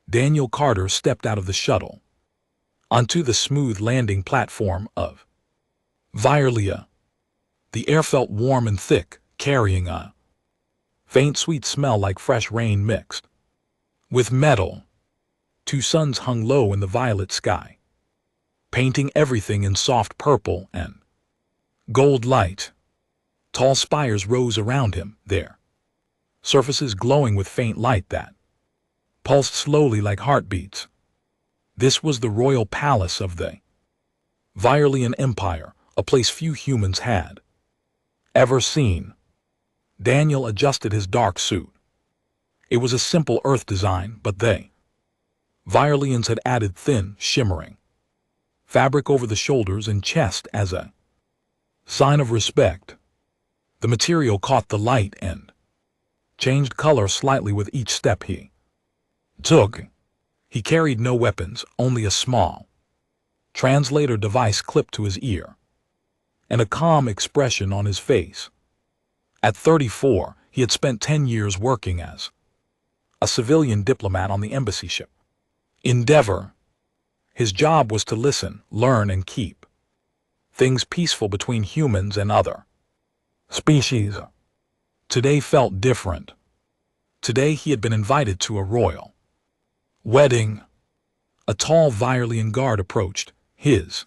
Daniel Carter stepped out of the shuttle onto the smooth landing platform of Virlia. The air felt warm and thick, carrying a faint sweet smell like fresh rain mixed with metal. Two suns hung low in the violet sky, painting everything in soft purple and gold light. Tall spires rose around him, their surfaces glowing with faint light that pulsed slowly like heartbeats. This was the royal palace of the Virlian Empire, a place few humans had ever seen. Daniel adjusted his dark suit. It was a simple Earth design, but they Virlians had added thin, shimmering fabric over the shoulders and chest as a sign of respect. The material caught the light and changed color slightly with each step he took. He carried no weapons, only a small translator device clipped to his ear, and a calm expression on his face. At 34, he had spent 10 years working as a civilian diplomat on the embassy ship Endeavor. His job was to listen, learn, and keep things peaceful between humans and other species. Today felt different. Today he had been invited to a royal wedding. A tall Virlian guard approached. His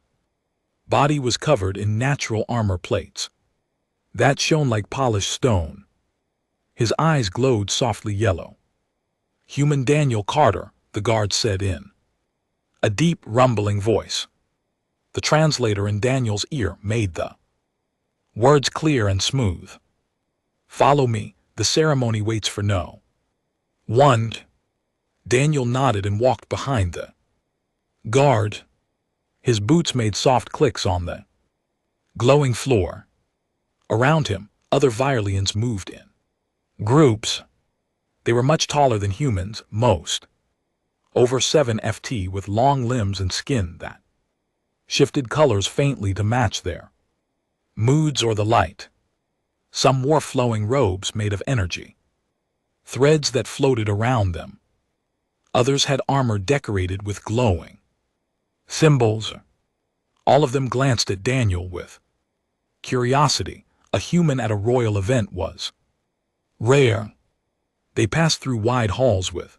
body was covered in natural armor plates that shone like polished stone. His eyes glowed softly yellow. "Human Daniel Carter," the guard said in a deep, rumbling voice. The translator in Daniel's ear made the words clear and smooth. "Follow me, the ceremony waits for no one." Daniel nodded and walked behind the guard. His boots made soft clicks on the glowing floor. Around him, other Virlians moved in groups. They were much taller than humans, most over 7 ft, with long limbs and skin that shifted colors faintly to match their moods or the light. Some wore flowing robes made of energy, threads that floated around them. Others had armor decorated with glowing symbols. All of them glanced at Daniel with curiosity. A human at a royal event was rare. They passed through wide halls with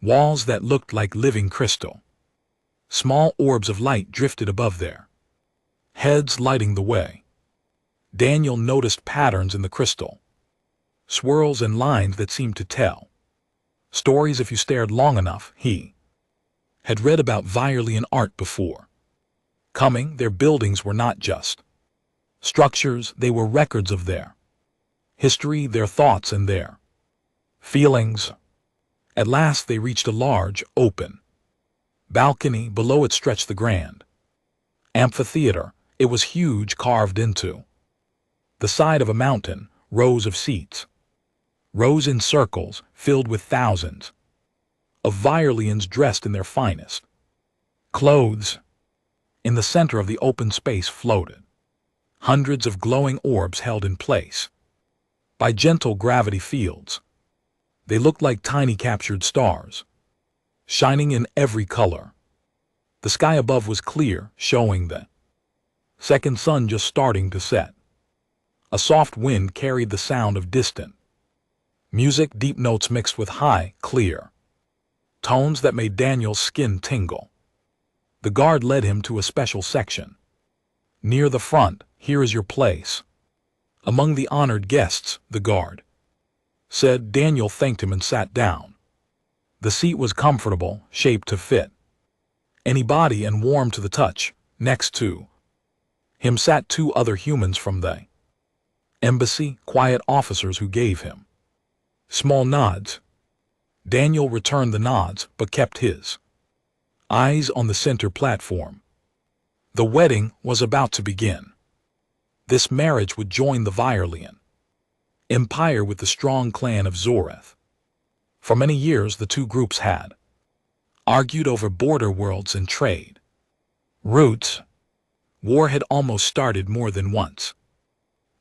walls that looked like living crystal. Small orbs of light drifted above their heads, lighting the way. Daniel noticed patterns in the crystal, swirls and lines that seemed to tell stories if you stared long enough. He had read about Virlian art before coming. Their buildings were not just structures, they were records of their history, their thoughts, and their feelings. At last they reached a large, open balcony. Below it stretched the grand amphitheater. It was huge, carved into the side of a mountain. Rows of seats rose in circles, filled with thousands of Virlians dressed in their finest clothes. In the center of the open space floated hundreds of glowing orbs held in place by gentle gravity fields. They looked like tiny captured stars, shining in every color. The sky above was clear, showing the second sun just starting to set. A soft wind carried the sound of distant music, deep notes mixed with high, clear tones that made Daniel's skin tingle. The guard led him to a special section. "Near the front, here is your place among the honored guests," the guard said. Daniel thanked him and sat down. The seat was comfortable, shaped to fit any body and warm to the touch. Next to him sat 2 other humans from the embassy, quiet officers who gave him small nods. Daniel returned the nods, but kept his eyes on the center platform. The wedding was about to begin. This marriage would join the Virlian Empire with the strong clan of Zoreth. For many years the two groups had argued over border worlds and trade routes. War had almost started more than once.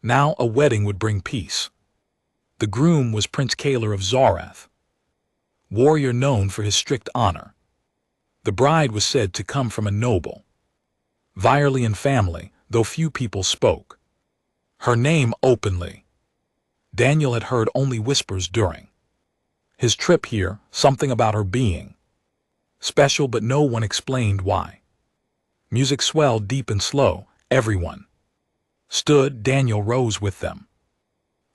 Now a wedding would bring peace. The groom was Prince Kaler of Zoreth, warrior known for his strict honor. The bride was said to come from a noble Vairlian family, though few people spoke her name openly. Daniel had heard only whispers during his trip here, something about her being special, but no one explained why. Music swelled deep and slow. Everyone stood. Daniel rose with them.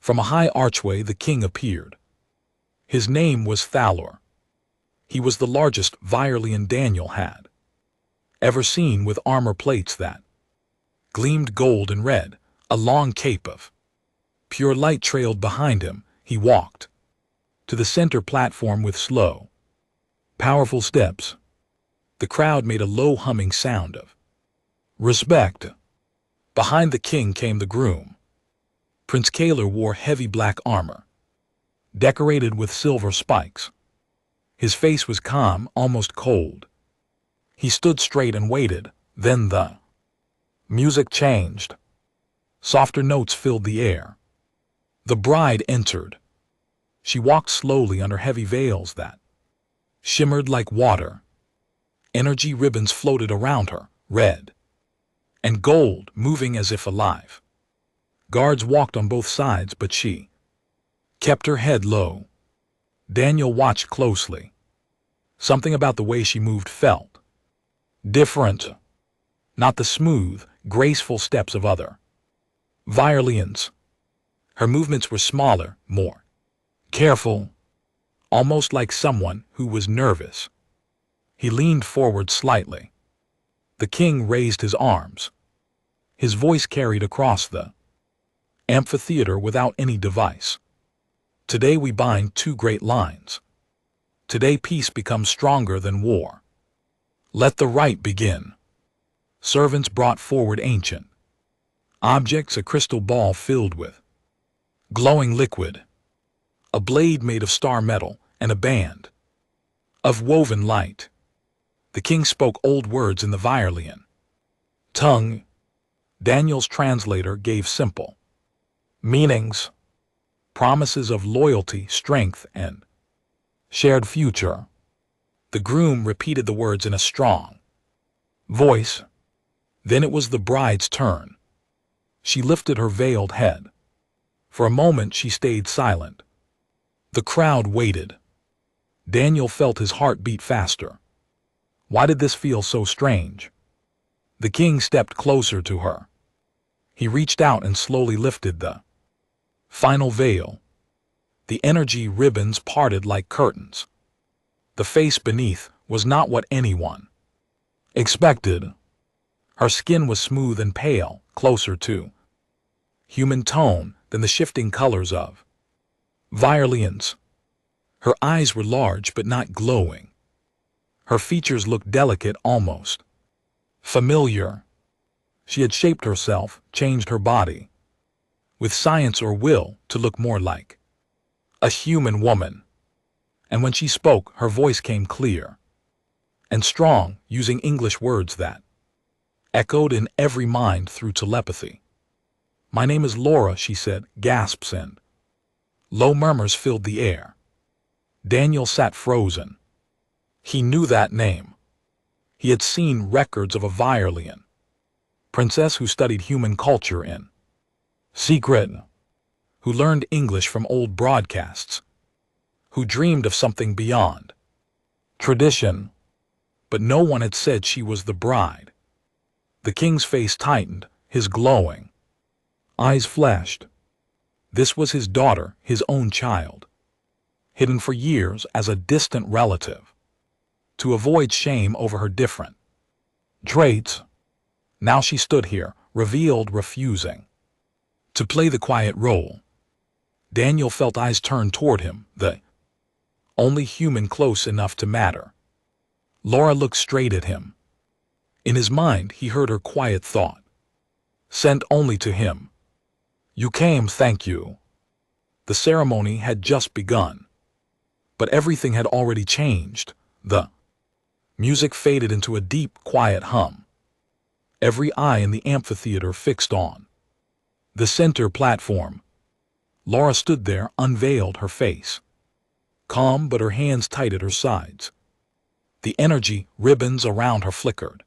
From a high archway the king appeared. His name was Thalor. He was the largest Vairlian Daniel had ever seen, with armor plates that gleamed gold and red. A long cape of pure light trailed behind him. He walked to the center platform with slow, powerful steps. The crowd made a low humming sound of respect. Behind the king came the groom. Prince Kaler wore heavy black armor, decorated with silver spikes. His face was calm, almost cold. He stood straight and waited. Then the music changed. Softer notes filled the air. The bride entered. She walked slowly under heavy veils that shimmered like water. Energy ribbons floated around her, red and gold, moving as if alive. Guards walked on both sides, but she kept her head low. Daniel watched closely. Something about the way she moved felt different. Not the smooth, graceful steps of other Vairlians. Her movements were smaller, more careful, almost like someone who was nervous. He leaned forward slightly. The king raised his arms. His voice carried across the amphitheater without any device. Today we bind two great lines. Today peace becomes stronger than war. Let the rite begin. Servants brought forward ancient objects, a crystal ball filled with glowing liquid, a blade made of star metal, and a band of woven light. The king spoke old words in the Vairlian tongue. Daniel's translator gave simple meanings, promises of loyalty, strength, and shared future. The groom repeated the words in a strong voice. Then it was the bride's turn. She lifted her veiled head. For a moment she stayed silent. The crowd waited. Daniel felt his heart beat faster. Why did this feel so strange? The king stepped closer to her. He reached out and slowly lifted the final veil. The energy ribbons parted like curtains. The face beneath was not what anyone expected. Her skin was smooth and pale, closer to human tone than the shifting colors of Vairlians. Her eyes were large but not glowing. Her features looked delicate, almost familiar. She had shaped herself, changed her body, with science or will, to look more like a human woman. And when she spoke, her voice came clear and strong, using English words that echoed in every mind through telepathy. My name is Laura, she said. Gasps and low murmurs filled the air. Daniel sat frozen. He knew that name. He had seen records of a Vairlian princess who studied human culture in secret, who learned English from old broadcasts, who dreamed of something beyond tradition. But no one had said she was the bride. The king's face tightened, his glowing eyes flashed. This was his daughter, his own child, hidden for years as a distant relative. To avoid shame over her different traits, now she stood here, revealed, refusing to play the quiet role. Daniel felt eyes turn toward him, the only human close enough to matter. Laura looked straight at him. In his mind, he heard her quiet thought, sent only to him. You came, thank you. The ceremony had just begun, but everything had already changed. The music faded into a deep, quiet hum. Every eye in the amphitheater fixed on the center platform. Laura stood there, unveiled, her face calm but her hands tight at her sides. The energy ribbons around her flickered,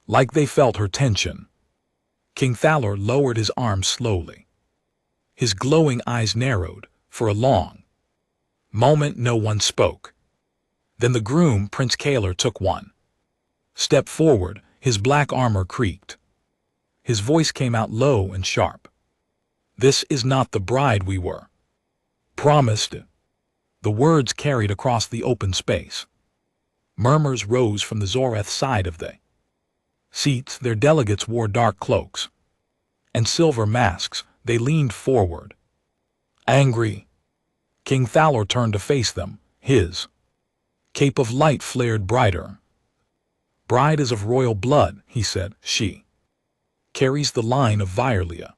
like they felt her tension. King Thalor lowered his arms slowly. His glowing eyes narrowed. For a long moment no one spoke. Then the groom, Prince Kalar, took one step forward. His black armor creaked. His voice came out low and sharp. "This is not the bride we were promised." The words carried across the open space. Murmurs rose from the Zoreth side of the seats. Their delegates wore dark cloaks and silver masks. They leaned forward, angry. King Thalor turned to face them. His cape of light flared brighter. "Bride is of royal blood," he said. "She carries the line of Vyrlia.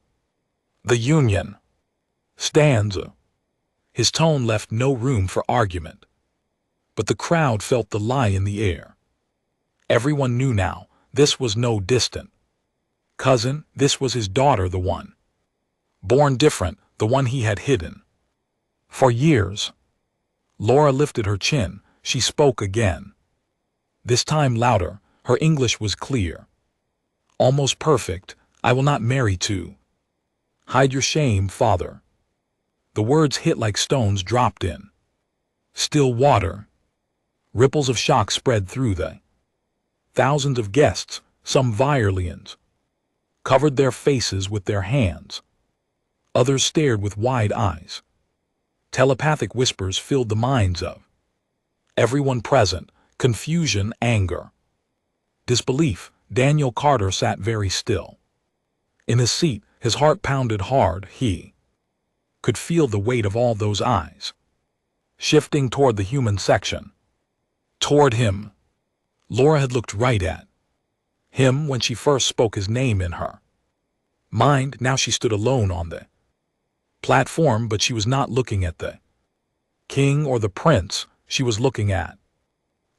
The Union stands." His tone left no room for argument. But the crowd felt the lie in the air. Everyone knew now, this was no distant cousin. This was his daughter, the one born different, the one he had hidden for years. Laura lifted her chin. She spoke again. This time louder. Her English was clear, almost perfect. "I will not marry to hide your shame, father." The words hit like stones dropped in still water. Ripples of shock spread through the thousands of guests. Some Vyrlians covered their faces with their hands. Others stared with wide eyes. Telepathic whispers filled the minds of everyone present. Confusion, anger, disbelief. Daniel Carter sat very still. In his seat, his heart pounded hard. He could feel the weight of all those eyes shifting toward the human section. Toward him. Laura had looked right at him when she first spoke his name in her mind. Now she stood alone on the platform, but she was not looking at the king or the prince. She was looking at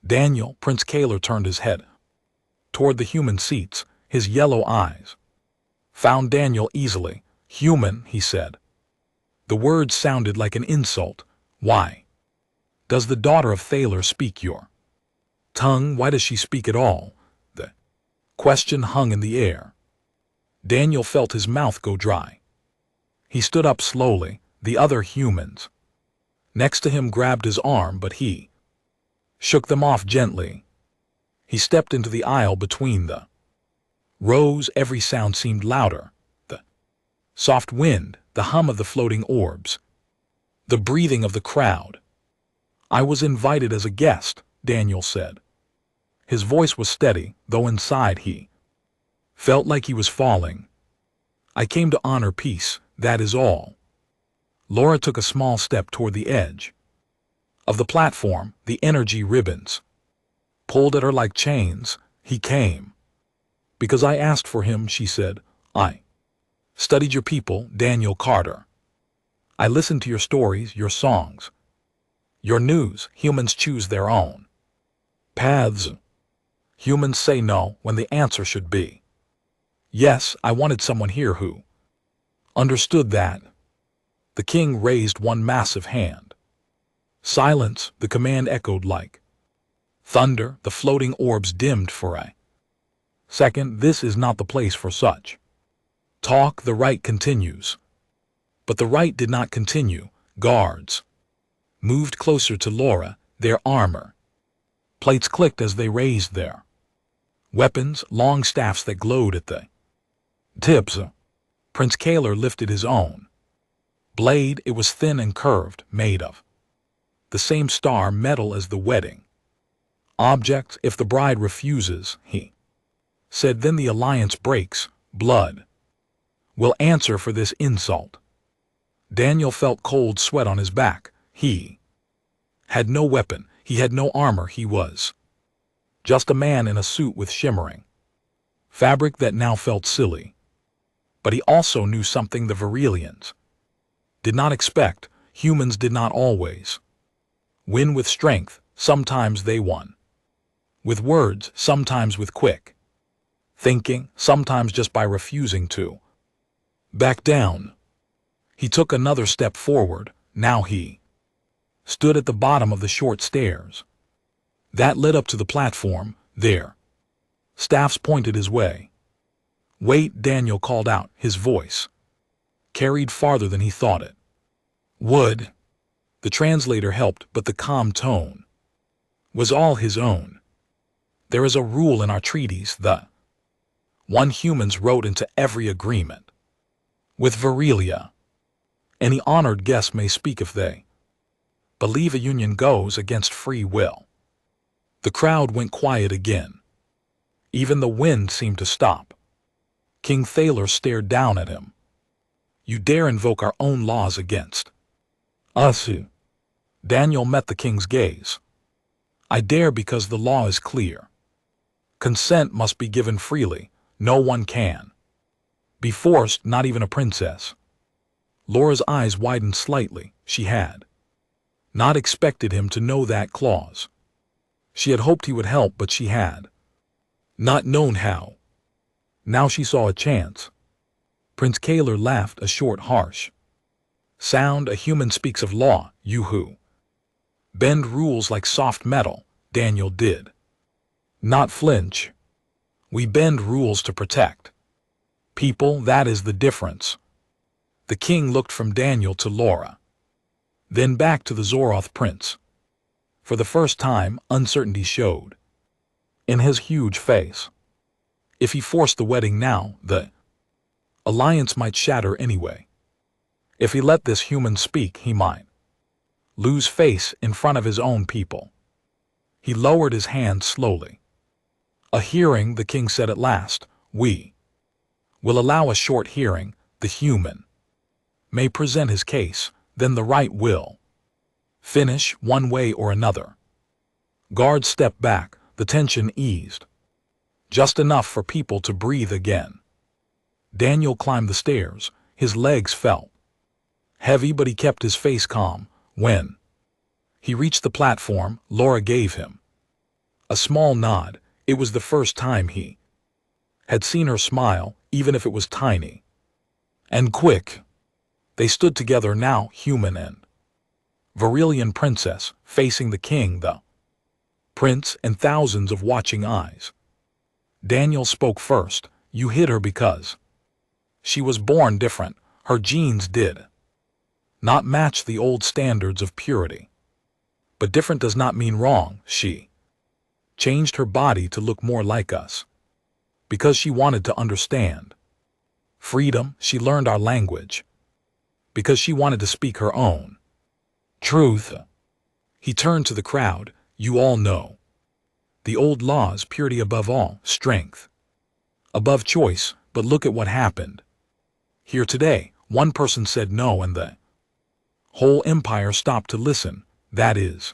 Daniel. Prince Kalar turned his head toward the human seats. His yellow eyes found Daniel easily. "Human," he said. The words sounded like an insult. "Why does the daughter of Thalor speak your tongue? Why does she speak at all?" The question hung in the air. Daniel felt his mouth go dry. He stood up slowly. The other humans next to him grabbed his arm, but he shook them off gently. He stepped into the aisle between the rows. Every sound seemed louder. The soft wind, the hum of the floating orbs, the breathing of the crowd. "I was invited as a guest," Daniel said. His voice was steady, though inside he felt like he was falling. "I came to honor peace, that is all." Laura took a small step toward the edge of the platform. The energy ribbons pulled at her like chains. "He came because I asked for him," she said. "I studied your people, Daniel Carter. I listened to your stories, your songs, your news. Humans choose their own paths. Humans say no when the answer should be yes. I wanted someone here who understood that." The king raised one massive hand. Silence. The command echoed like thunder. The floating orbs dimmed for a second. "This is not the place for such talk. The rite continues." But the rite did not continue. Guards moved closer to Laura. Their armor plates clicked as they raised their weapons, long staffs that glowed at the tips. Prince Kalar lifted his own blade. It was thin and curved, made of the same star metal as the wedding object. "If the bride refuses," he said, "then the alliance breaks. Blood will answer for this insult." Daniel felt cold sweat on his back. He had no weapon. He had no armor. He was just a man in a suit with shimmering fabric that now felt silly. But he also knew something the Vyrlians did not expect. Humans did not always win with strength. Sometimes they won with words, sometimes with quick thinking, sometimes just by refusing to back down. He took another step forward. Now he stood at the bottom of the short stairs that led up to the platform. There, staffs pointed his way. "Wait," Daniel called out, his voice carried farther than he thought it would. The translator helped, but the calm tone was all his own. "There is a rule in our treaties, the one humans wrote into every agreement with Varelia. Any honored guest may speak if they believe a union goes against free will." The crowd went quiet again. Even the wind seemed to stop. King Thaler stared down at him. "You dare invoke our own laws against us?" Daniel met the king's gaze. "I dare because the law is clear. Consent must be given freely. No one can be forced, not even a princess." Laura's eyes widened slightly. She had not expected him to know that clause. She had hoped he would help, but she had not known how. Now she saw a chance. Prince Kaler laughed, a short, harsh sound. "A human speaks of law, you who bend rules like soft metal." Daniel did not flinch. "We bend rules to protect people, that is the difference." The king looked from Daniel to Laura, then back to the Zoroth prince. For the first time, uncertainty showed in his huge face. If he forced the wedding now, the alliance might shatter anyway. If he let this human speak, he might lose face in front of his own people. He lowered his hand slowly. "A hearing," the king said at last. "We will allow a short hearing. The human may present his case, then the right will finish one way or another." Guards stepped back. The tension eased just enough for people to breathe again. Daniel climbed the stairs. His legs felt heavy, but he kept his face calm. When he reached the platform, Laura gave him a small nod. It was the first time he had seen her smile, even if it was tiny and quick. They stood together now, human and Varelian princess, facing the king, the prince, and thousands of watching eyes. Daniel spoke first. "You hid her because she was born different. Her genes did not match the old standards of purity. But different does not mean wrong. She changed her body to look more like us because she wanted to understand freedom. She learned our language because she wanted to speak her own truth." He turned to the crowd. "You all know the old laws, purity above all, strength above choice, but look at what happened here today." One person said no, and the whole empire stopped to listen. "That is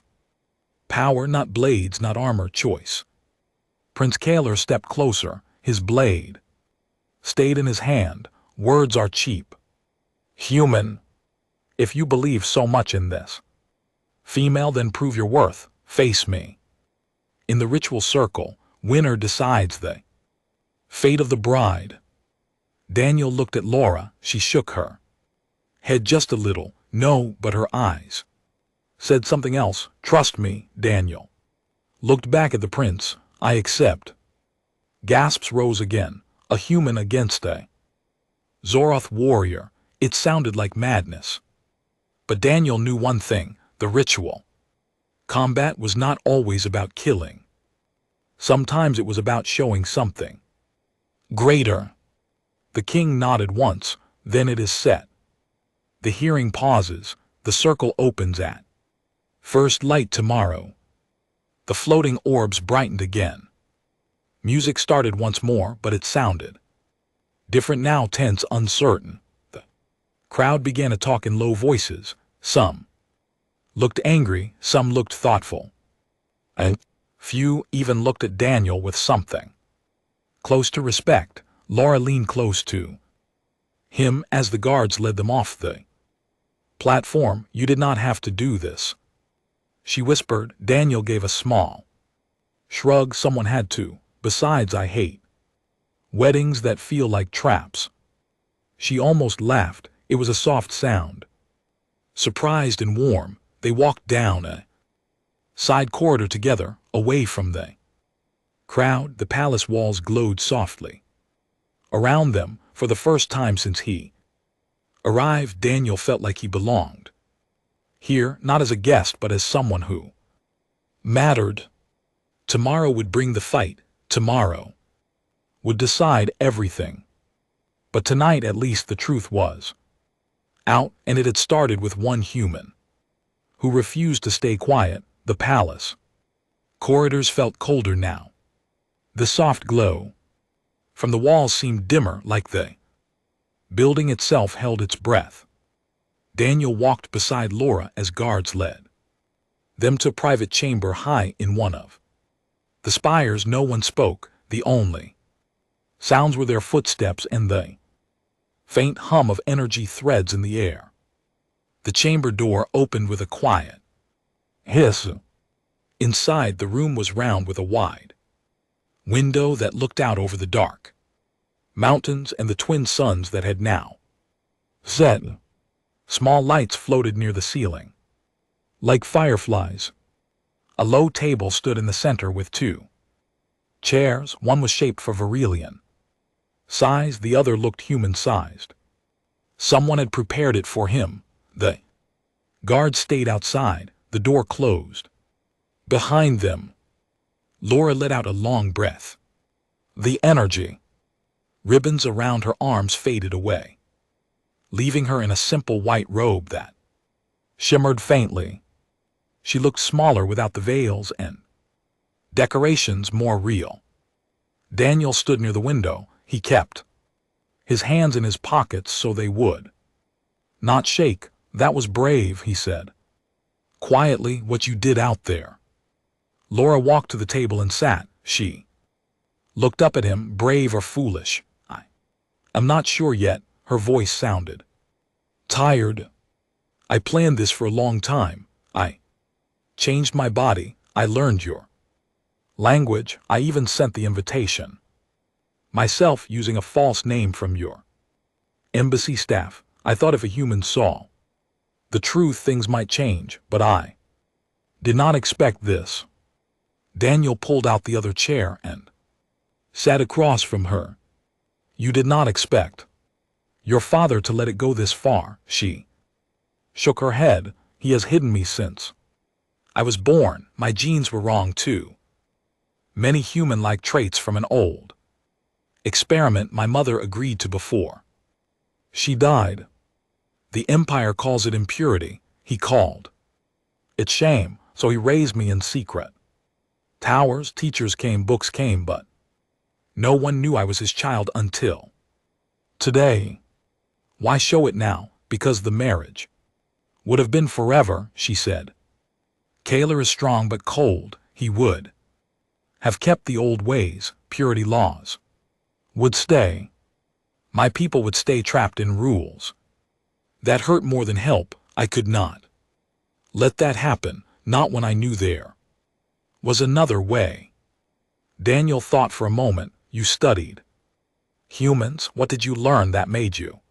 power, not blades, not armor, choice." Prince Kaler stepped closer. His blade stayed in his hand. "Words are cheap. Human, if you believe so much in this female, then prove your worth. Face me." In the ritual circle, winner decides the fate of the bride. Daniel looked at Laura. She shook her head just a little. No, but her eyes said something else. "Trust me." Daniel looked back at the prince. "I accept." Gasps rose again. A human against a Zoroth warrior. It sounded like madness. But Daniel knew one thing: the ritual combat was not always about killing. Sometimes it was about showing something greater. The king nodded once, then it is set. The hearing pauses. The circle opens at first light tomorrow. The floating orbs brightened again. Music started once more, but it sounded different now, tense, uncertain. The crowd began to talk in low voices. Some looked angry, some looked thoughtful, and few even looked at Daniel with something close to respect. Laura leaned close to him as the guards led them off the platform. "You did not have to do this," she whispered. Daniel gave a small shrug. "Someone had to. Besides, I hate weddings that feel like traps." She almost laughed. It was a soft sound, surprised and warm. They walked down a side corridor together, away from the crowd. The palace walls glowed softly. Around them, for the first time since he arrived, Daniel felt like he belonged. Here, not as a guest, but as someone who mattered. Tomorrow would bring the fight. Tomorrow would decide everything. But tonight, at least, the truth was out, and it had started with one human who refused to stay quiet. The palace corridors felt colder now. The soft glow from the walls seemed dimmer, like the building itself held its breath. Daniel walked beside Laura as guards led them to a private chamber high in one of the spires. No one spoke. The only sounds were their footsteps and the faint hum of energy threads in the air. The chamber door opened with a quiet hiss. Inside, the room was round with a wide window that looked out over the dark mountains and the twin suns that had now set. Small lights floated near the ceiling, like fireflies. A low table stood in the center with two chairs. One was shaped for Varillian size, the other looked human-sized. Someone had prepared it for him. The guards stayed outside. The door closed behind them. Laura let out a long breath. The energy ribbons around her arms faded away, leaving her in a simple white robe that shimmered faintly. She looked smaller without the veils and decorations, more real. Daniel stood near the window. He kept his hands in his pockets so they would not shake. That was brave, he said quietly, what you did out there. Laura walked to the table and sat. She looked up at him. Brave or foolish? I'm not sure yet. Her voice sounded tired. I planned this for a long time. I changed my body. I learned your language. I even sent the invitation myself, using a false name from your embassy staff. I thought if a human saw the truth, things might change, but I did not expect this. Daniel pulled out the other chair and sat across from her. You did not expect your father to let it go this far? She shook her head. He has hidden me since I was born. My genes were wrong too. Many human-like traits from an old experiment my mother agreed to before she died. The Empire calls it impurity. He called it shame, so he raised me in secret. Towers, teachers came, books came, but no one knew I was his child until today. Why show it now? Because the marriage would have been forever, she said. Kaler is strong but cold. He would have kept the old ways. Purity laws would stay. My people would stay trapped in rules that hurt more than help. I could not let that happen, not when I knew there was another way. Daniel thought for a moment. You studied humans. What did you learn that made you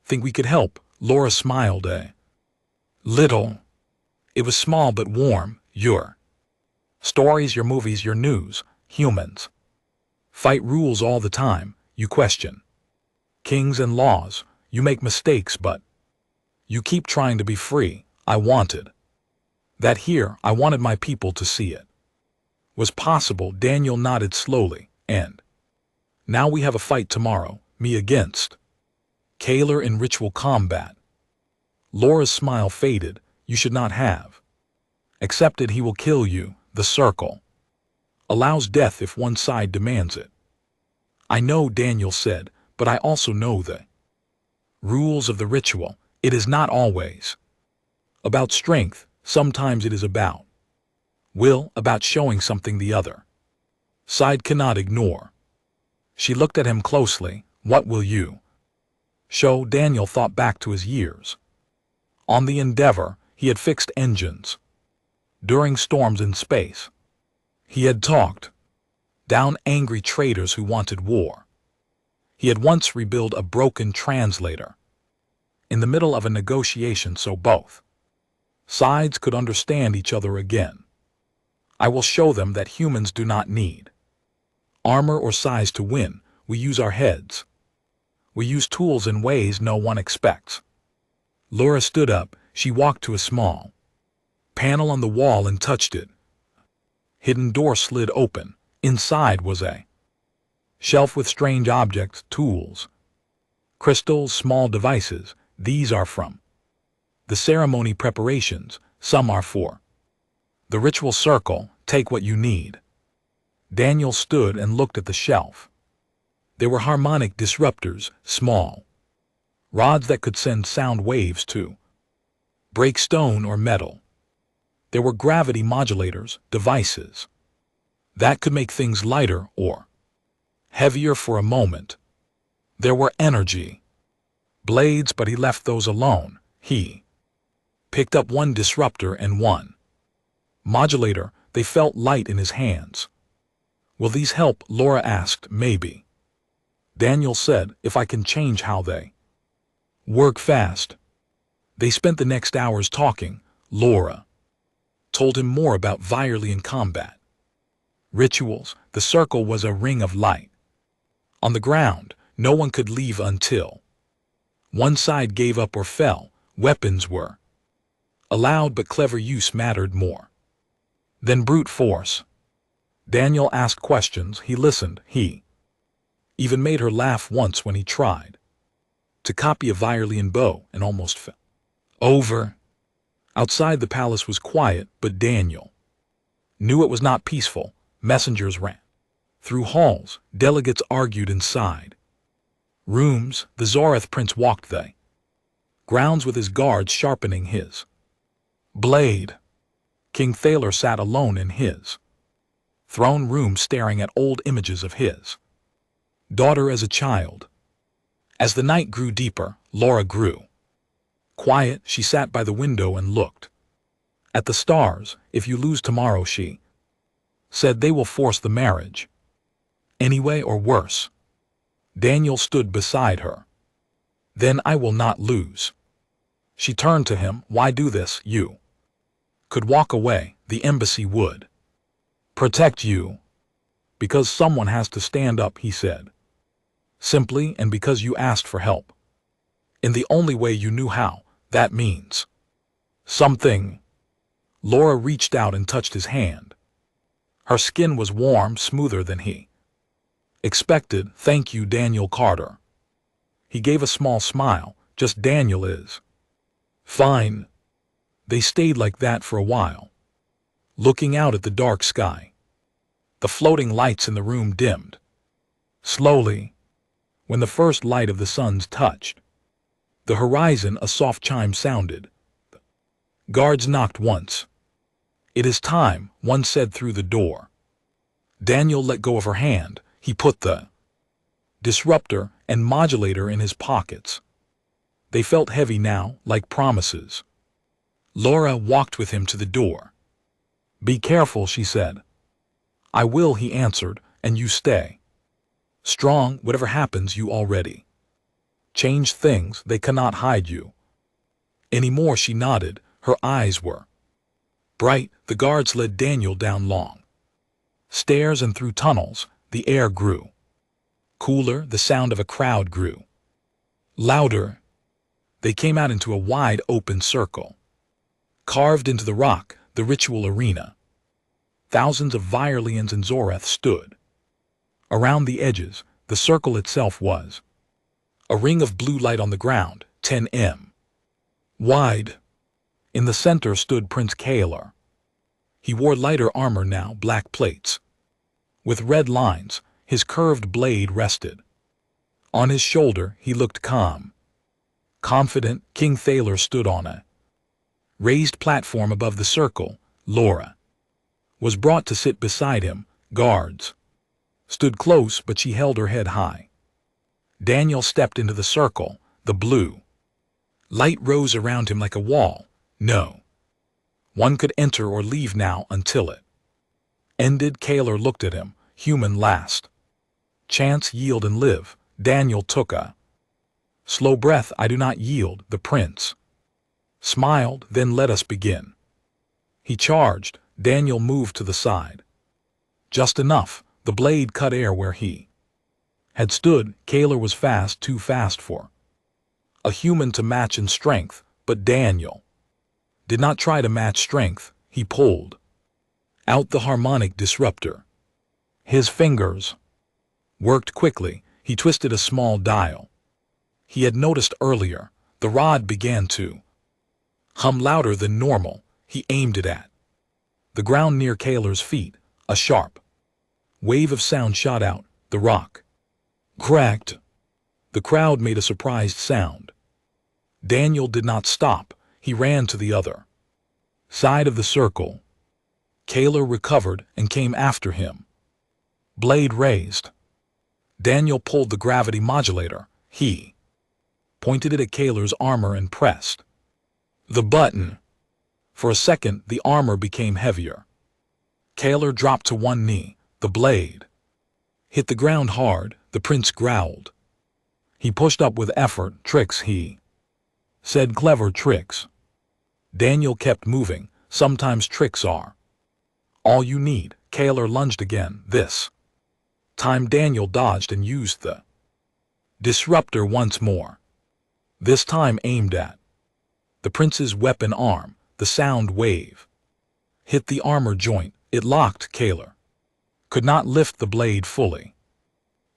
think we could help? Laura smiled a little. It was small but warm. Your stories, your movies, your news. Humans fight rules all the time. You question kings and laws. You make mistakes, but you keep trying to be free. I wanted that here. I wanted my people to see it was possible. Daniel nodded slowly. And now we have a fight tomorrow. Me against Kaler in ritual combat. Laura's smile faded. You should not have accepted. He will kill you. The circle allows death if one side demands it. I know, Daniel said, but I also know the rules of the ritual. It is not always about strength. Sometimes it is about will, about showing something the other side cannot ignore. She looked at him closely. What will you show? Daniel thought back to his years on the Endeavor. He had fixed engines during storms in space. He had talked down angry traders who wanted war. He had once rebuilt a broken translator in the middle of a negotiation so both Sides could understand each other again. I will show them that humans do not need armor or size to win. We use our heads. We use tools in ways no one expects. Laura stood up. She walked to a small panel on the wall and touched it. Hidden door slid open. Inside was a shelf with strange objects, tools, crystals, small devices. These are from the ceremony preparations. Some are for the ritual circle. Take what you need. Daniel stood and looked at the shelf. There were harmonic disruptors, small rods that could send sound waves to break stone or metal. There were gravity modulators, devices that could make things lighter or heavier for a moment. There were energy blades, but he left those alone. He picked up one disruptor and one modulator. They felt light in his hands. Will these help? Laura asked. Maybe. Daniel said, if I can change how they work fast. They spent the next hours talking. Laura told him more about Virelian combat rituals. The circle was a ring of light. On the ground, no one could leave until one side gave up or fell. Weapons were allowed, but clever use mattered more than brute force. Daniel asked questions. He listened. He even made her laugh once when he tried to copy a Virelian bow and almost fell over. Outside the palace was quiet, but Daniel knew it was not peaceful. Messengers ran through halls. Delegates argued inside rooms. The Zorath prince walked the grounds with his guards sharpening his blade. King Thaler sat alone in his throne room staring at old images of his daughter as a child. As the night grew deeper, Laura grew quiet. She sat by the window and looked at the stars. If you lose tomorrow, she said, they will force the marriage anyway, or worse. Daniel stood beside her. Then I will not lose. She turned to him. Why do this? You could walk away. The embassy would protect you. Because someone has to stand up, he said. Simply, and because you asked for help. In the only way you knew how. That means something. Laura reached out and touched his hand. Her skin was warm, smoother than he expected. Thank you, Daniel Carter. He gave a small smile. Just Daniel is fine. They stayed like that for a while, looking out at the dark sky. The floating lights in the room dimmed slowly. When the first light of the suns touched the horizon, a soft chime sounded. Guards knocked once. It is time, one said through the door. Daniel let go of her hand. He put the disruptor and modulator in his pockets. They felt heavy now, like promises. Laura walked with him to the door. Be careful, she said. I will, he answered, and you stay strong. Whatever happens, you already changed things. They cannot hide you anymore. She nodded. Her eyes were bright. The guards led Daniel down long stairs and through tunnels. The air grew cooler. The sound of a crowd grew louder. They came out into a wide open circle, carved into the rock, the ritual arena. Thousands of Virelians and Zorath stood around the edges. The circle itself was a ring of blue light on the ground, 10 m wide. In the center stood Prince Kaeler. He wore lighter armor now, black plates with red lines. His curved blade rested on his shoulder. He looked calm, confident. King Thaler stood on a raised platform above the circle. Laura was brought to sit beside him. Guards stood close, but she held her head high. Daniel stepped into the circle. The blue light rose around him like a wall. No one could enter or leave now until it ended. Kaeler looked at him. Human last chance, yield and live. Daniel took a slow breath. I do not yield. The prince smiled, then let us begin. He charged. Daniel moved to the side. Just enough. The blade cut air where he had stood. Kaler was fast, too fast for a human to match in strength, but Daniel did not try to match strength. He pulled out the harmonic disruptor. His fingers worked quickly. He twisted a small dial he had noticed earlier. The rod began to hum louder than normal. He aimed it at the ground near Kaler's feet. A sharp wave of sound shot out. The rock cracked. The crowd made a surprised sound. Daniel did not stop. He ran to the other side of the circle. Kaler recovered and came after him. Blade raised. Daniel pulled the gravity modulator. He pointed it at Kaler's armor and pressed the button. For a second, the armor became heavier. Kaler dropped to one knee. The blade hit the ground hard. The prince growled. He pushed up with effort. Tricks, he said. Clever tricks. Daniel kept moving. Sometimes tricks are all you need. Kaler lunged again. This time Daniel dodged and used the disruptor once more. This time aimed at the prince's weapon arm. The sound wave hit the armor joint. It locked. Kaler could not lift the blade fully.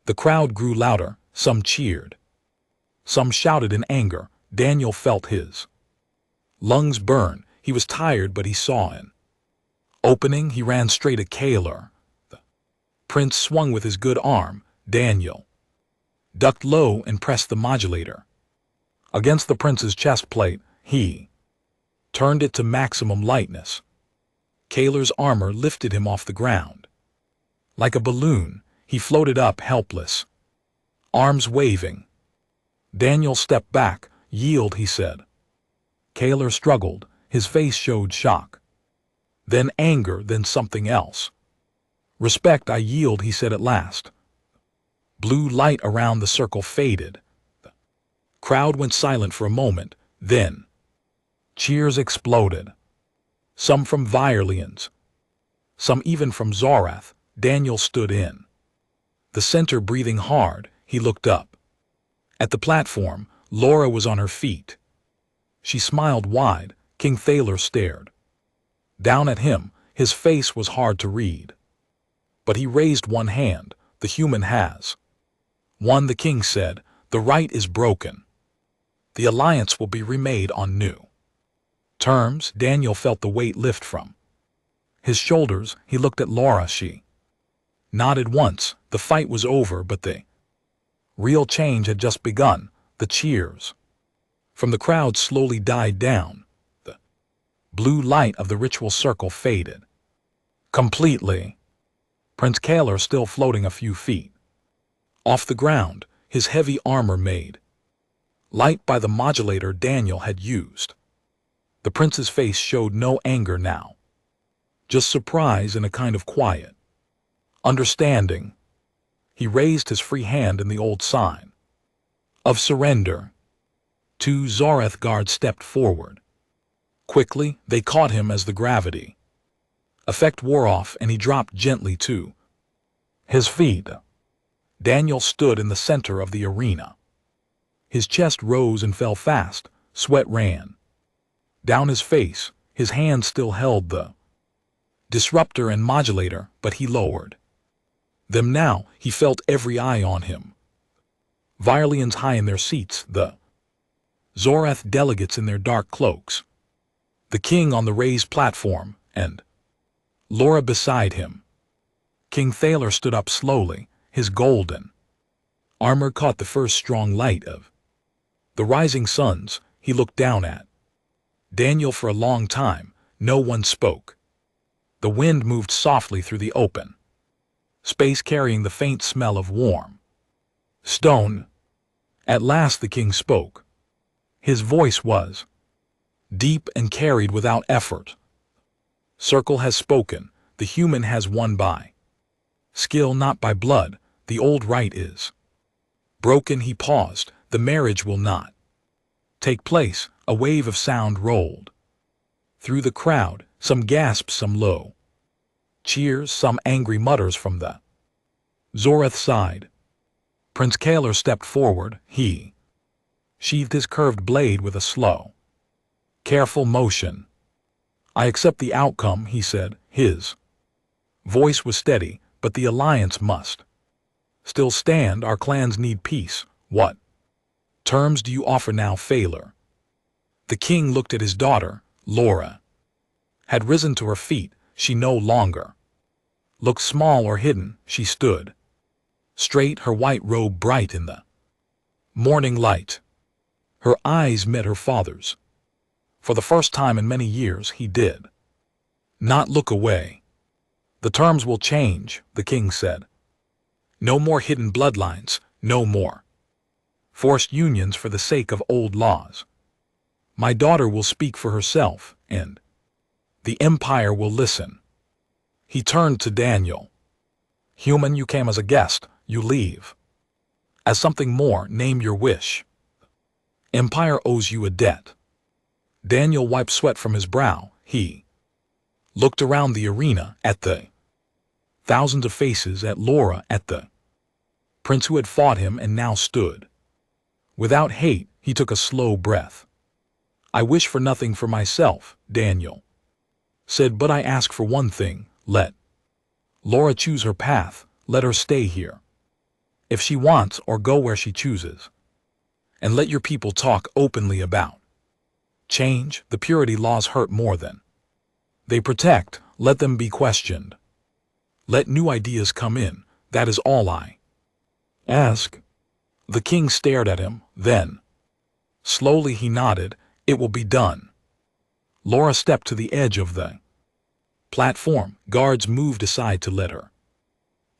The crowd grew louder. Some cheered. Some shouted in anger. Daniel felt his lungs burn. He was tired, but he saw an opening. He ran straight at Kaler. The prince swung with his good arm. Daniel ducked low and pressed the modulator against the prince's chest plate. He turned it to maximum lightness. Kaler's armor lifted him off the ground. Like a balloon, he floated up helpless, arms waving. Daniel stepped back. Yield, he said. Kaler struggled. His face showed shock. Then anger, then something else. Respect, I yield, he said at last. Blue light around the circle faded. The crowd went silent for a moment. Then cheers exploded. Some from Virelians, some even from Zorath. Daniel stood in the center, breathing hard. He looked up. At the platform, Laura was on her feet. She smiled wide. King Thaler stared down at him. His face was hard to read. But he raised one hand. The human has won, the king said. The right is broken. The alliance will be remade on new terms. Daniel felt the weight lift from his shoulders. He looked at Laura. She nodded once. The fight was over, but the real change had just begun. The cheers from the crowd slowly died down. The blue light of the ritual circle faded completely. Prince Kaler still floating a few feet off the ground, his heavy armor made light by the modulator Daniel had used. The prince's face showed no anger now, just surprise and a kind of quiet understanding. He raised his free hand in the old sign of surrender. Two Zorath guards stepped forward. Quickly, they caught him as the gravity effect wore off and he dropped gently to his feet. Daniel stood in the center of the arena. His chest rose and fell fast. Sweat ran down his face. His hand still held the disruptor and modulator, but he lowered them now. He felt every eye on him. Virelians high in their seats, the Zorath delegates in their dark cloaks, the king on the raised platform, and Laura beside him. King Thaler stood up slowly. His golden armor caught the first strong light of the rising suns. He looked down at Daniel for a long time. No one spoke. The wind moved softly through the open space, carrying the faint smell of warm stone. At last the king spoke. His voice was deep and carried without effort. Circle has spoken. The human has won by skill, not by blood. The old right is broken. He paused. The marriage will not take place, a wave of sound rolled. Through the crowd, some gasps, some low cheers, some angry mutters from the Zoreth side. Prince Kalar stepped forward. He sheathed his curved blade with a slow, careful motion. I accept the outcome, he said. His voice was steady, but the alliance must still stand. Our clans need peace. What terms do you offer now, Falar? The king looked at his daughter. Laura had risen to her feet. She no longer looked small or hidden. She stood straight, her white robe bright in the morning light. Her eyes met her father's. For the first time in many years, he did not look away. The terms will change, the king said. No more hidden bloodlines, no more forced unions for the sake of old laws. My daughter will speak for herself, and the empire will listen. He turned to Daniel. Human, you came as a guest, you leave as something more. Name your wish. Empire owes you a debt. Daniel wiped sweat from his brow. He looked around the arena, at the thousands of faces, at Laura, at the prince who had fought him and now stood without hate. He took a slow breath. I wish for nothing for myself, Daniel said, but I ask for one thing. Let Laura choose her path. Let her stay here if she wants, or go where she chooses. And let your people talk openly about change. The purity laws hurt more than they protect. Let them be questioned. Let new ideas come in. That is all I ask. The king stared at him. Then slowly he nodded. It will be done. Laura stepped to the edge of the platform. Guards moved aside to let her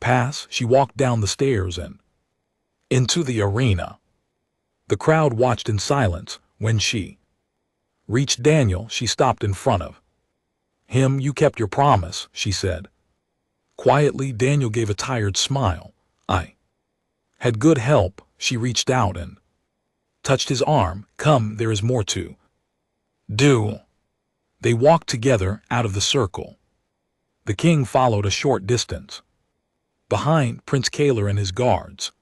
pass. She walked down the stairs and into the arena. The crowd watched in silence. When she reached Daniel, she stopped in front of him. You kept your promise, she said. Quietly, Daniel gave a tired smile. I had good help. She reached out and touched his arm. Come, there is more to do. They walked together out of the circle. The king followed a short distance behind. Prince Kalar and his guards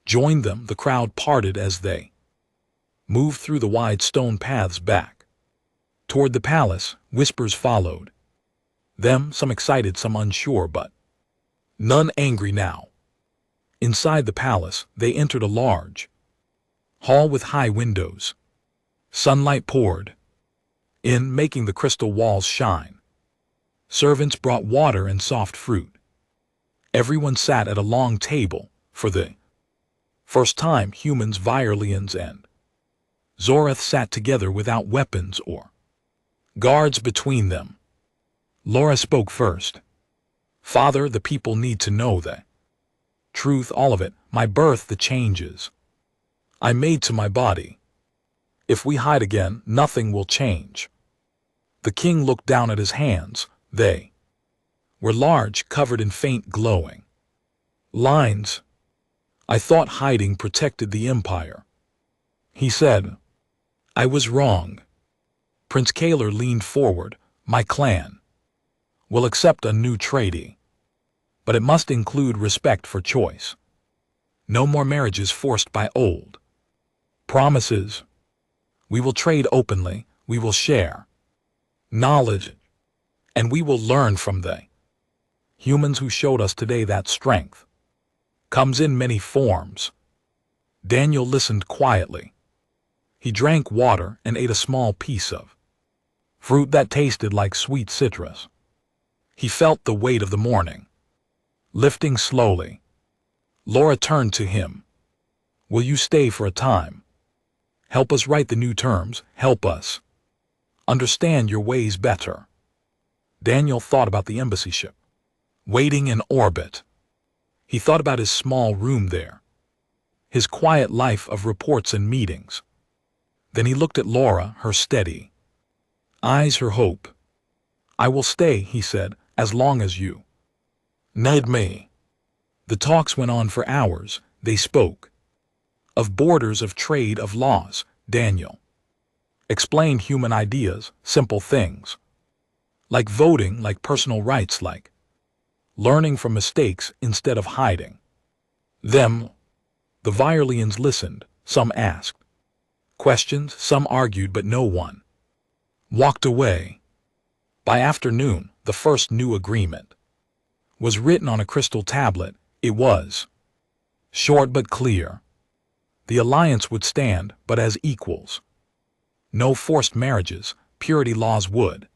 joined them. The crowd parted as they moved through the wide stone paths back toward the palace. Whispers followed them, some excited, some unsure, but none angry now. Inside the palace, they entered a large hall with high windows. Sunlight poured in, making the crystal walls shine. Servants brought water and soft fruit. Everyone sat at a long table. For the first time, humans, Virelians, and Zoreth sat together without weapons or guards between them. Laura spoke first. Father, the people need to know the truth, all of it. My birth, the changes I made to my body. If we hide again, nothing will change. The king looked down at his hands. They were large, covered in faint glowing lines. I thought hiding protected the empire. He said, I was wrong. Prince Kalar leaned forward. My clan will accept a new treaty, but it must include respect for choice. No more marriages forced by old promises. We will trade openly. We will share knowledge, and we will learn from the humans who showed us today that strength comes in many forms. Daniel listened quietly. He drank water and ate a small piece of fruit that tasted like sweet citrus. He felt the weight of the morning lifting slowly. Laura turned to him. Will you stay for a time? Help us write the new terms. Help us understand your ways better. Daniel thought about the embassy ship waiting in orbit. He thought about his small room there, his quiet life of reports and meetings. Then he looked at Laura, her steady eyes, her hope. I will stay, he said, as long as you need me. The talks went on for hours. They spoke of borders, of trade, of laws. Daniel. Explain human ideas, simple things. Like voting, like personal rights, like learning from mistakes instead of hiding them. The Violins listened, some asked questions, some argued, but no one walked away. By afternoon, the first new agreement was written on a crystal tablet. It was short but clear. The alliance would stand, but as equals. No forced marriages, purity laws would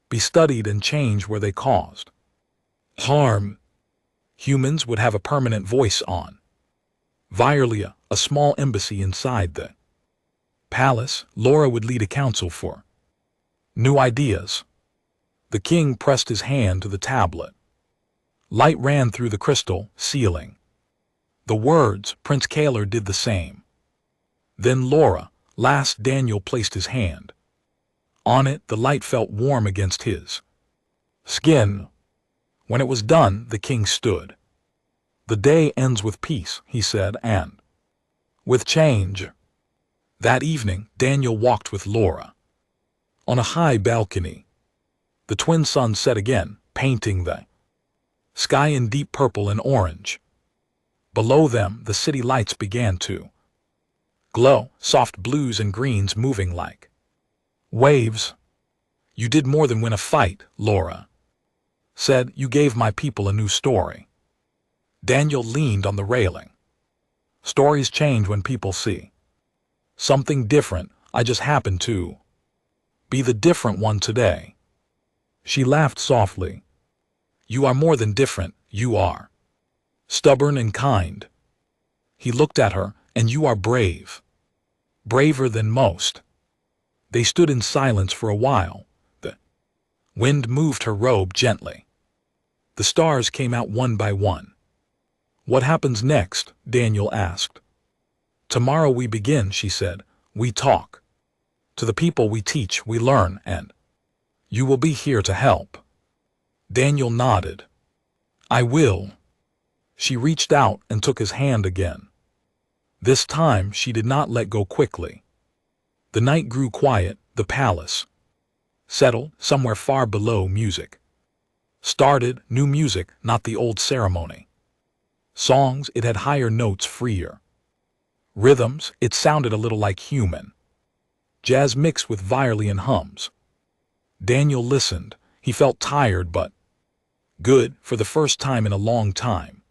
be studied and changed where they caused harm. Humans would have a permanent voice on Virelia, a small embassy inside the palace. Laura would lead a council for new ideas. The king pressed his hand to the tablet. Light ran through the crystal ceiling. The words, Prince Kaler did the same. Then Laura, last Daniel placed his hand on it. The light felt warm against his skin. When it was done, the king stood. The day ends with peace, he said, and with change. That evening, Daniel walked with Laura on a high balcony. The twin suns set again, painting the sky in deep purple and orange. Below them, the city lights began to glow, soft blues and greens moving like waves. You did more than win a fight, Laura said. You gave my people a new story. Daniel leaned on the railing. Stories change when people see something different. I just happen to be the different one today. She laughed softly. You are more than different, you are stubborn and kind. He looked at her. And you are brave. Braver than most. They stood in silence for a while. The wind moved her robe gently. The stars came out one by one. What happens next? Daniel asked. Tomorrow we begin, she said. We talk. To the people we teach, we learn, and you will be here to help. Daniel nodded. I will. She reached out and took his hand again. This time she did not let go quickly. The night grew quiet. The palace settled somewhere far below. Music started, new music, not the old ceremony. Songs, it had higher notes, freer rhythms. It sounded a little like human jazz mixed with Violin hums. Daniel listened. He felt tired but good for the first time in a long time.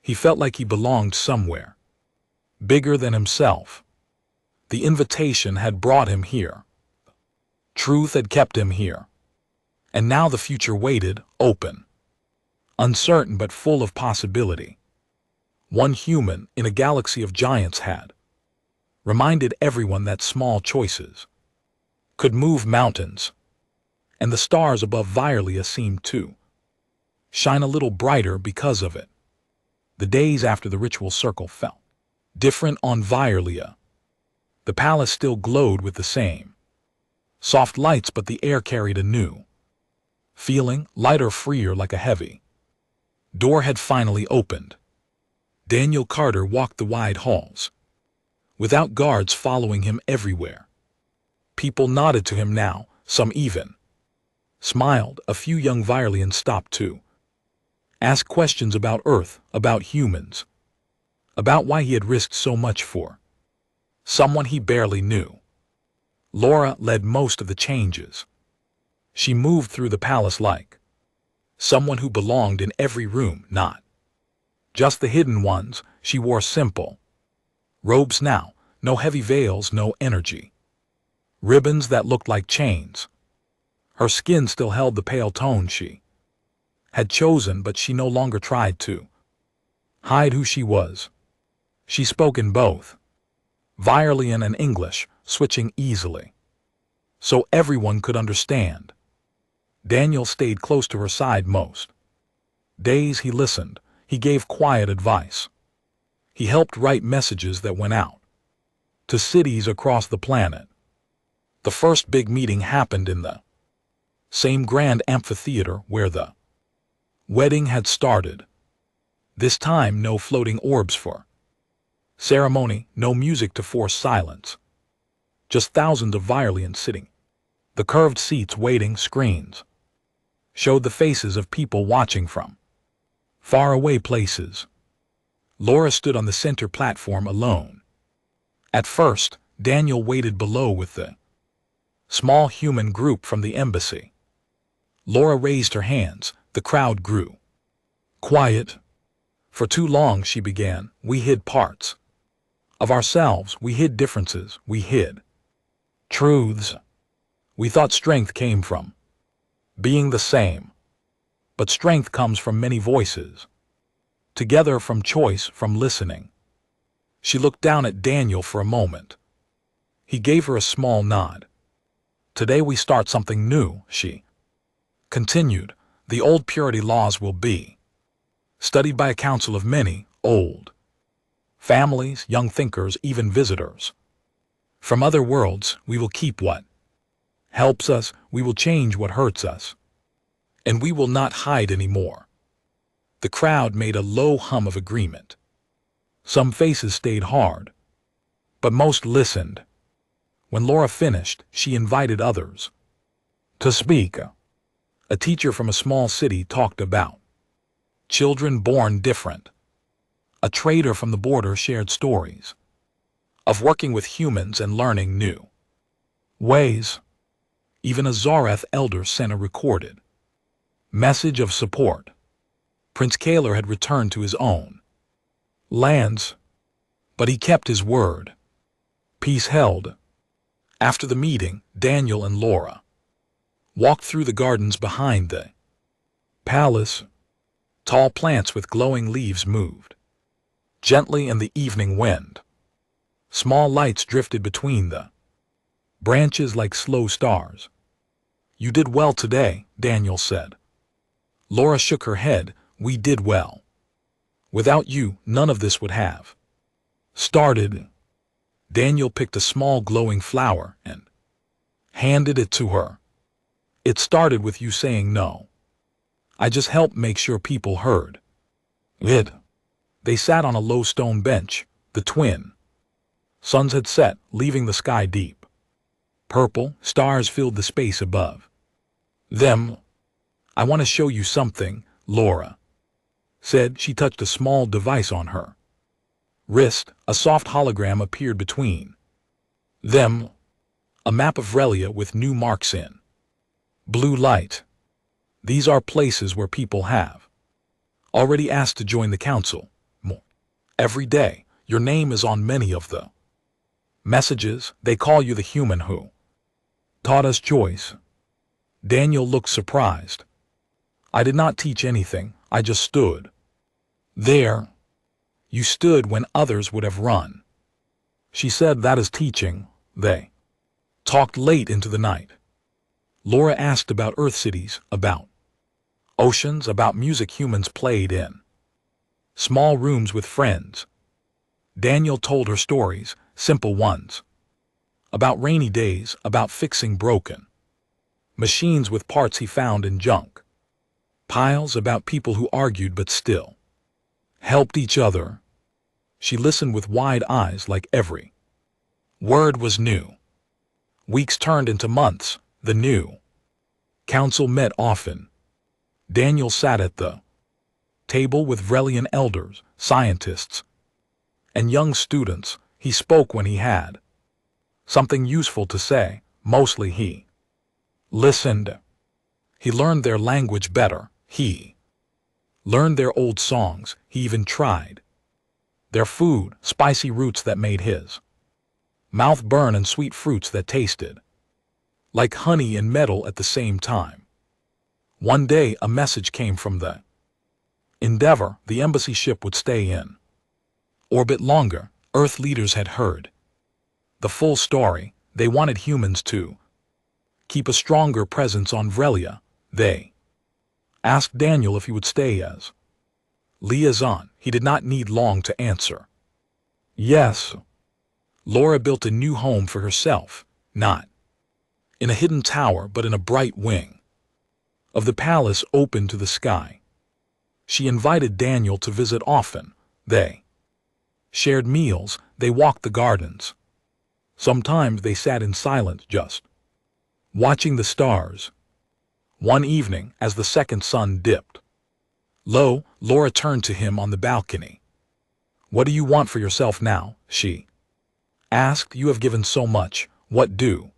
He felt like he belonged somewhere bigger than himself. The invitation had brought him here. Truth had kept him here. And now the future waited, open, uncertain but full of possibility. One human in a galaxy of giants had reminded everyone that small choices could move mountains. And the stars above Virelia seemed to shine a little brighter because of it. The days after the ritual circle felt different on Virelia. The palace still glowed with the same soft lights, but the air carried a new feeling, lighter, freer, like a heavy door had finally opened. Daniel Carter walked the wide halls, without guards following him everywhere. People nodded to him now, some even smiled. A few young Violins stopped to ask questions about Earth, about humans, about why he had risked so much for someone he barely knew. Laura led most of the changes. She moved through the palace like someone who belonged in every room, not just the hidden ones. She wore simple robes now, no heavy veils, no energy ribbons that looked like chains. Her skin still held the pale tone she had chosen, but she no longer tried to hide who she was. She spoke in both Violin and English, switching easily, so everyone could understand. Daniel stayed close to her side most days. He listened. He gave quiet advice. He helped write messages that went out to cities across the planet. The first big meeting happened in the same grand amphitheater where the wedding had started. This time no floating orbs for ceremony, no music to force silence. just thousands of Virelians sitting. The curved seats, waiting screens, showed the faces of people watching from faraway places. Laura stood on the center platform alone. At first, Daniel waited below with the small human group from the embassy. Laura raised her hands. The crowd grew quiet. For too long, she began, we hid parts of ourselves. We hid differences. We hid truths. We thought strength came from being the same. But strength comes from many voices. Together, from choice, from listening. She looked down at Daniel for a moment. He gave her a small nod. Today we start something new, she continued. The old purity laws will be studied by a council of many, old families, young thinkers, even visitors from other worlds. We will keep what helps us, we will change what hurts us, and we will not hide anymore. The crowd made a low hum of agreement. Some faces stayed hard, but most listened. When Laura finished, she invited others to speak. A teacher from a small city talked about children born different. A trader from the border shared stories of working with humans and learning new ways. Even a Zareth elder sent a recorded message of support. Prince Kaler had returned to his own lands, but he kept his word. Peace held. After the meeting, Daniel and Laura walked through the gardens behind the palace. Tall plants with glowing leaves moved gently in the evening wind. Small lights drifted between the branches like slow stars. You did well today, Daniel said. Laura shook her head. We did well. Without you, none of this would have started. Daniel picked a small glowing flower and handed it to her. It started with you saying no. I just helped make sure people heard it. They sat on a low stone bench. The twin suns had set, leaving the sky deep purple. Stars filled the space above them. I want to show you something, Laura said. She touched a small device on her wrist. A soft hologram appeared between them. A map of Relia with new marks in blue light. These are places where people have already asked to join the council. More. Every day, your name is on many of the messages. They call you the human who taught us choice. Daniel looked surprised. I did not teach anything. I just stood there. You stood when others would have run. She said, that is teaching. They talked late into the night. Laura asked about Earth cities, about oceans, about music humans played in small rooms with friends. Daniel told her stories, simple ones, about rainy days, about fixing broken machines with parts he found in junk piles, about people who argued but still helped each other. She listened with wide eyes, like every word was new. Weeks turned into months. The new council met often. Daniel sat at the table with Vrelian elders, scientists, and young students. He spoke when he had something useful to say. Mostly he listened. He learned their language better. He learned their old songs. He even tried their food, spicy roots that made his mouth burn and sweet fruits that tasted like honey and metal at the same time. One day a message came from the Endeavor. The embassy ship would stay in orbit longer. Earth leaders had heard the full story. They wanted humans to keep a stronger presence on Vrelia. They asked Daniel if he would stay as liaison. He did not need long to answer yes. Laura built a new home for herself, not in a hidden tower but in a bright wing of the palace open to the sky. She invited Daniel to visit often. They shared meals. They walked the gardens. Sometimes they sat in silence, just watching the stars. One evening, as the second sun dipped low, Laura turned to him on the balcony. "What do you want for yourself now?" she asked. "You have given so much. What do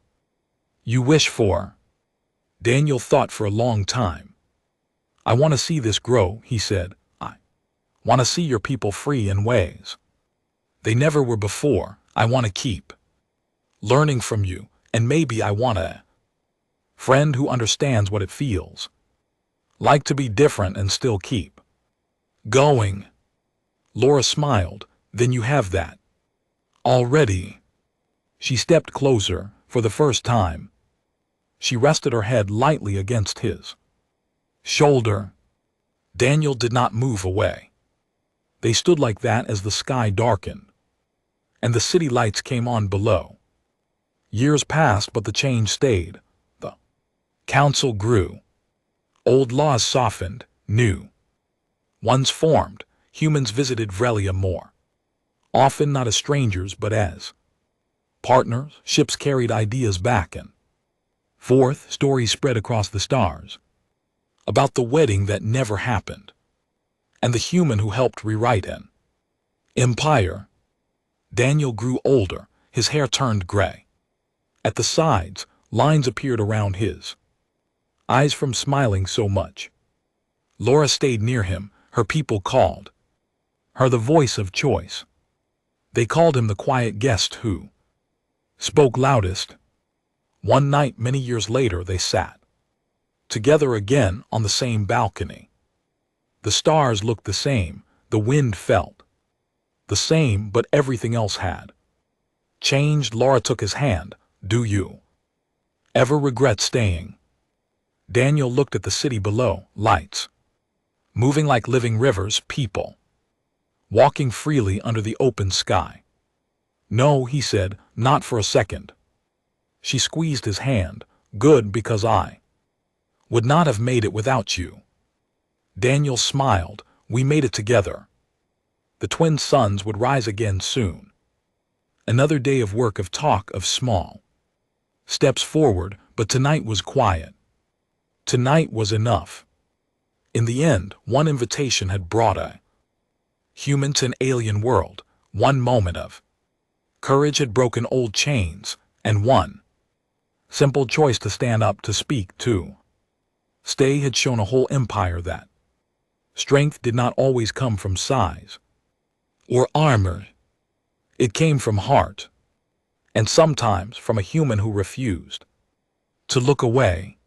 you wish for?" Daniel thought for a long time. "I want to see this grow," he said. "I want to see your people free in ways they never were before. I want to keep learning from you, and maybe I want a friend who understands what it feels like to be different and still keep going." Laura smiled. "Then you have that already." She stepped closer. For the first time, she rested her head lightly against his shoulder. Daniel did not move away. They stood like that as the sky darkened and the city lights came on below. Years passed, but the change stayed. The council grew. Old laws softened, new ones formed. Humans visited Vrelia more often, not as strangers but as partners. Ships carried ideas back and forth. Stories spread across the stars about the wedding that never happened and the human who helped rewrite an empire. Daniel grew older. His hair turned gray. At the sides, lines appeared around his eyes from smiling so much. Laura stayed near him. Her people called her the voice of choice. They called him the quiet guest who spoke loudest. One night, many years later, they sat together again on the same balcony. The stars looked the same, the wind felt the same, but everything else had changed. Laura took his hand. "Do you ever regret staying?" Daniel looked at the city below, lights moving like living rivers, people walking freely under the open sky. "No," he said, "not for a second." She squeezed his hand. "Good, because I would not have made it without you." Daniel smiled. "We made it together." The twin suns would rise again soon. Another day of work, of talk, of small steps forward, but tonight was quiet. Tonight was enough. In the end, one invitation had brought a human to an alien world. One moment of courage had broken old chains, and one simple choice to stand up, to speak, to stay had shown a whole empire that strength did not always come from size or armor. It came from heart, and sometimes from a human who refused to look away.